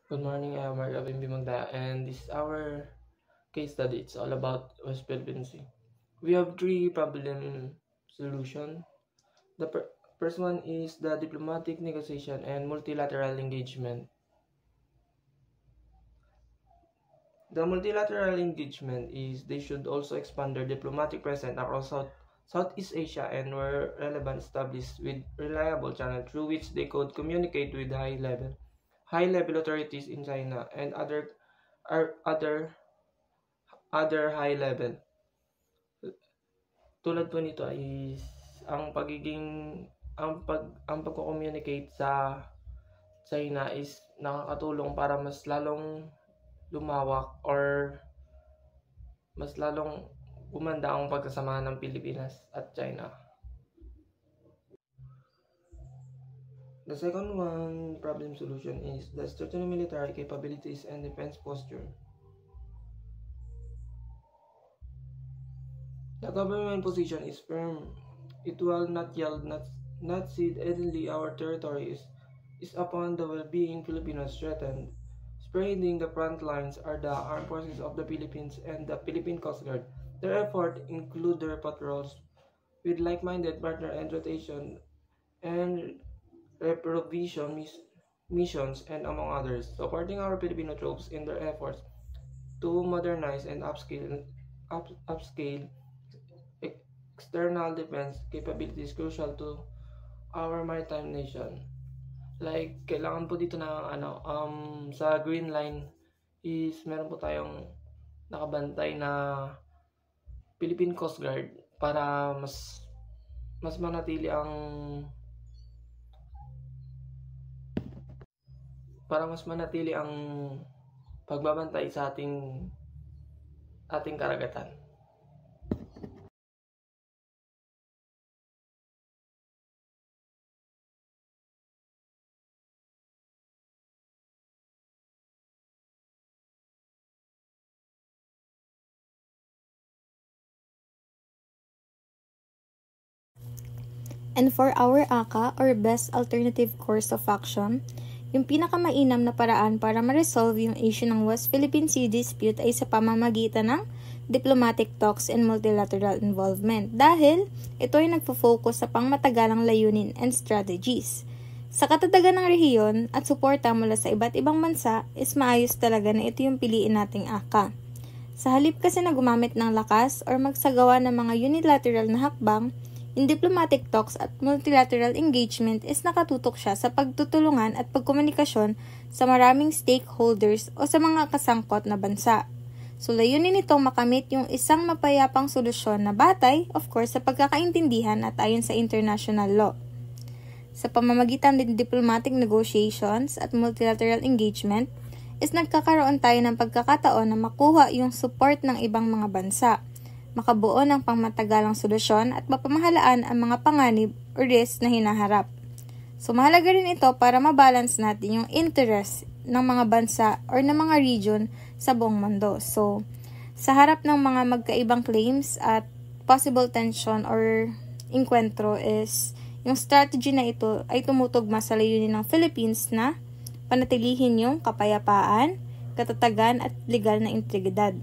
Good morning, I'm Marvin Bimagda, and this is our case study. It's all about West Philippine Sea. We have three problem solution. The first one is the diplomatic negotiation and multilateral engagement. The multilateral engagement is they should also expand their diplomatic presence across Southeast Asia and where relevant established with reliable channel through which they could communicate with high level authorities in China and other high level. Tulad po nito is ang pagiging ang pagko-communicate sa China is nakakatulong para mas lalong lumawak or mas lalong gumanda ang pagkasamahan ng Pilipinas at China. The second one problem solution is the strengthening military capabilities and defense posture. The government position is firm. It will not yield, not cede easily our territories is upon the well-being Filipinos threatened. Spearheading the front lines are the armed forces of the Philippines and the Philippine Coast Guard. Their effort include their patrols with like-minded partner and rotation and reprovision missions and among others, supporting our Filipino troops in their efforts to modernize and upscale external defense capabilities crucial to our maritime nation. Like, kailangan po dito na sa green line is meron po tayong nakabantay na Philippine Coast Guard para mas manatili ang pagbabantay sa ating karagatan. And for our ACA or Best Alternative Course of Action, yung pinakamainam na paraan para ma-resolve yung issue ng West Philippine Sea dispute ay sa pamamagitan ng diplomatic talks and multilateral involvement dahil ito ay nagfo-focus sa pangmatagalang layunin and strategies. Sa katatagan ng rehiyon at suporta mula sa iba't ibang bansa is maayos talaga na ito yung piliin nating ACA. Sa halip kasi na gumamit ng lakas or magsagawa ng mga unilateral na hakbang, yung diplomatic talks at multilateral engagement is nakatutok siya sa pagtutulungan at pagkomunikasyon sa maraming stakeholders o sa mga kasangkot na bansa. So, layunin nitong makamit yung isang mapayapang solusyon na batay, of course, sa pagkakaintindihan at ayon sa international law. Sa pamamagitan ng diplomatic negotiations at multilateral engagement, is nagkakaroon tayo ng pagkakataon na makuha yung support ng ibang mga bansa, makabuo ng pangmatagalang solusyon at mapamahalaan ang mga panganib o risk na hinaharap. So, mahalaga rin ito para mabalance natin yung interest ng mga bansa or ng mga region sa buong mundo. So, sa harap ng mga magkaibang claims at possible tension or inkwentro is yung strategy na ito ay tumutugma sa layunin ng Philippines na panatilihin yung kapayapaan, katatagan at legal na integridad.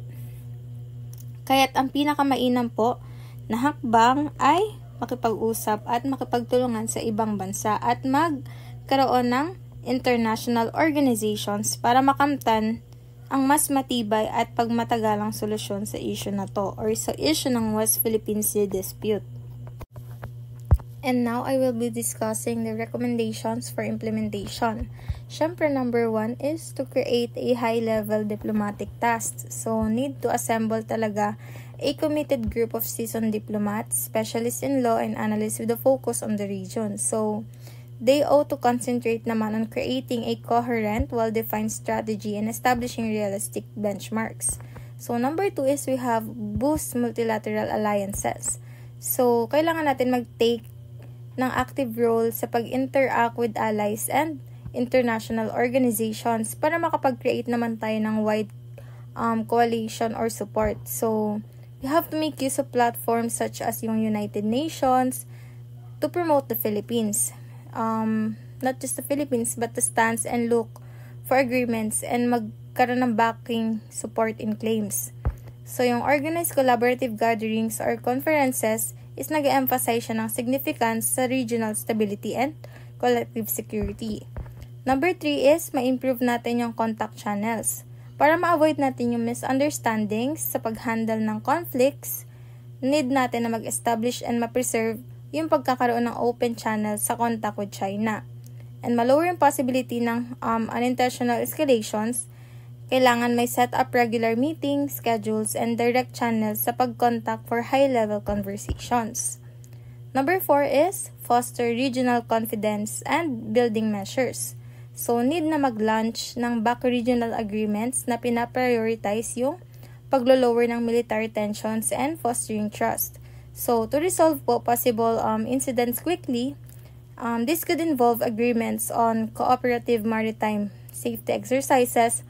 Kaya't ang pinakamainam po na hakbang ay makipag-usap at makipagtulungan sa ibang bansa at magkaroon ng international organizations para makamtan ang mas matibay at pagmatagalang solusyon sa issue na to or sa issue ng West Philippine Sea dispute. And now, I will be discussing the recommendations for implementation. Syempre, number 1 is to create a high-level diplomatic task. So, need to assemble talaga a committed group of seasoned diplomats, specialists in law, and analysts with a focus on the region. So, they ought to concentrate naman on creating a coherent, well-defined strategy and establishing realistic benchmarks. So, number 2 is we have boost multilateral alliances. So, kailangan natin mag-take ng active role sa pag-interact with allies and international organizations para makapag-create naman tayo ng wide coalition or support. So, you have to make use of platforms such as yung United Nations to promote the Philippines. Not just the Philippines, but to stance and look for agreements and magkaroon ng backing support in claims. So, yung organized collaborative gatherings or conferences is nag-emphasize siya ng significance sa regional stability and collective security. Number 3 is ma-improve natin yung contact channels para ma-avoid natin yung misunderstandings sa pag-handle ng conflicts. Need natin na mag-establish and ma-preserve yung pagkakaroon ng open channel sa contact with China. And ma-lower yung possibility ng unintentional escalations, kailangan may set up regular meetings, schedules, and direct channels sa pag-contact for high-level conversations. Number 4 is foster regional confidence and building measures. So, need na mag-launch ng back-regional agreements na pinaprioritize yung paglo-lower ng military tensions and fostering trust. So, to resolve po possible incidents quickly, this could involve agreements on cooperative maritime safety exercises,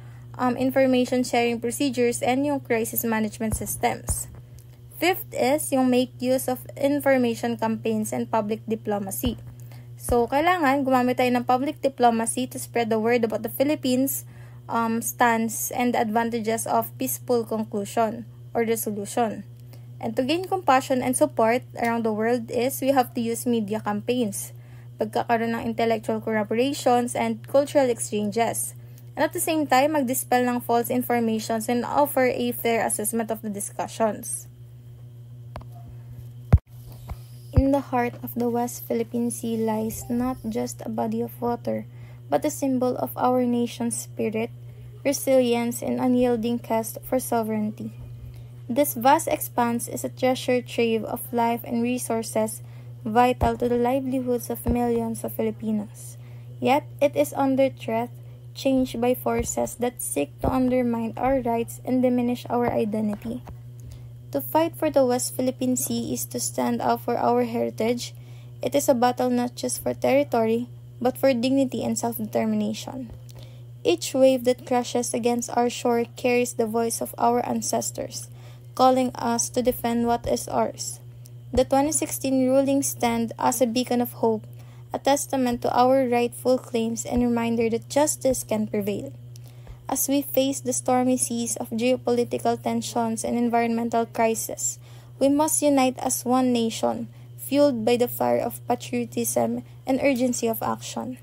information sharing procedures, and yung crisis management systems. 5th is yung make use of information campaigns and public diplomacy. So, kailangan gumamit tayo ng public diplomacy to spread the word about the Philippines' stance and the advantages of peaceful conclusion or resolution. And to gain compassion and support around the world is we have to use media campaigns, pagkakaroon ng intellectual collaborations, and cultural exchanges. And at the same time, mag-dispel ng false informations and offer a fair assessment of the discussions. In the heart of the West Philippine Sea lies not just a body of water, but a symbol of our nation's spirit, resilience, and unyielding quest for sovereignty. This vast expanse is a treasure trove of life and resources vital to the livelihoods of millions of Filipinos. Yet, it is under threat, changed by forces that seek to undermine our rights and diminish our identity. To fight for the West Philippine Sea is to stand up for our heritage. It is a battle not just for territory, but for dignity and self-determination. Each wave that crashes against our shore carries the voice of our ancestors, calling us to defend what is ours. The 2016 rulings stand as a beacon of hope, a testament to our rightful claims and reminder that justice can prevail. As we face the stormy seas of geopolitical tensions and environmental crisis, we must unite as one nation, fueled by the fire of patriotism and urgency of action.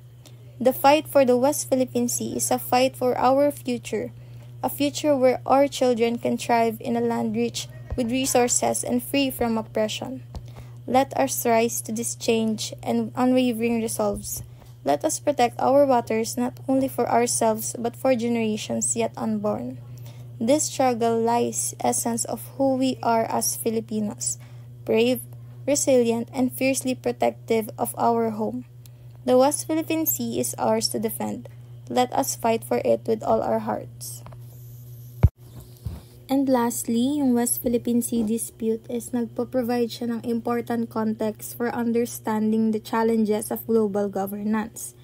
The fight for the West Philippine Sea is a fight for our future, a future where our children can thrive in a land rich with resources and free from oppression. Let us rise to this change and unwavering resolves. Let us protect our waters not only for ourselves but for generations yet unborn. This struggle lies essence of who we are as Filipinos, brave, resilient, and fiercely protective of our home. The West Philippine Sea is ours to defend. Let us fight for it with all our hearts. And lastly, yung West Philippine Sea dispute is nagpo-provide siya ng important context for understanding the challenges of global governance.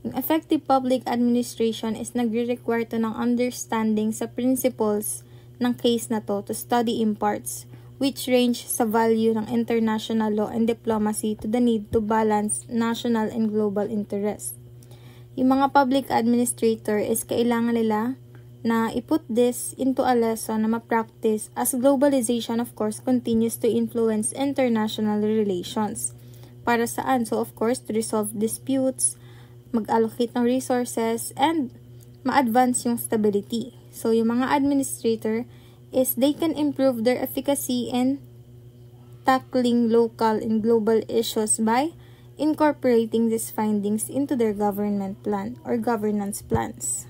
Yung effective public administration is nagre-require to ng understanding sa principles ng case na to study imports, which range sa value ng international law and diplomacy to the need to balance national and global interests. Yung mga public administrator is kailangan nila na i-put this into a lesson na ma-practice as globalization of course continues to influence international relations. Para saan? So of course to resolve disputes, mag-allocate ng resources, and ma-advance yung stability. So yung mga administrator is they can improve their efficacy in tackling local and global issues by incorporating these findings into their government plan or governance plans.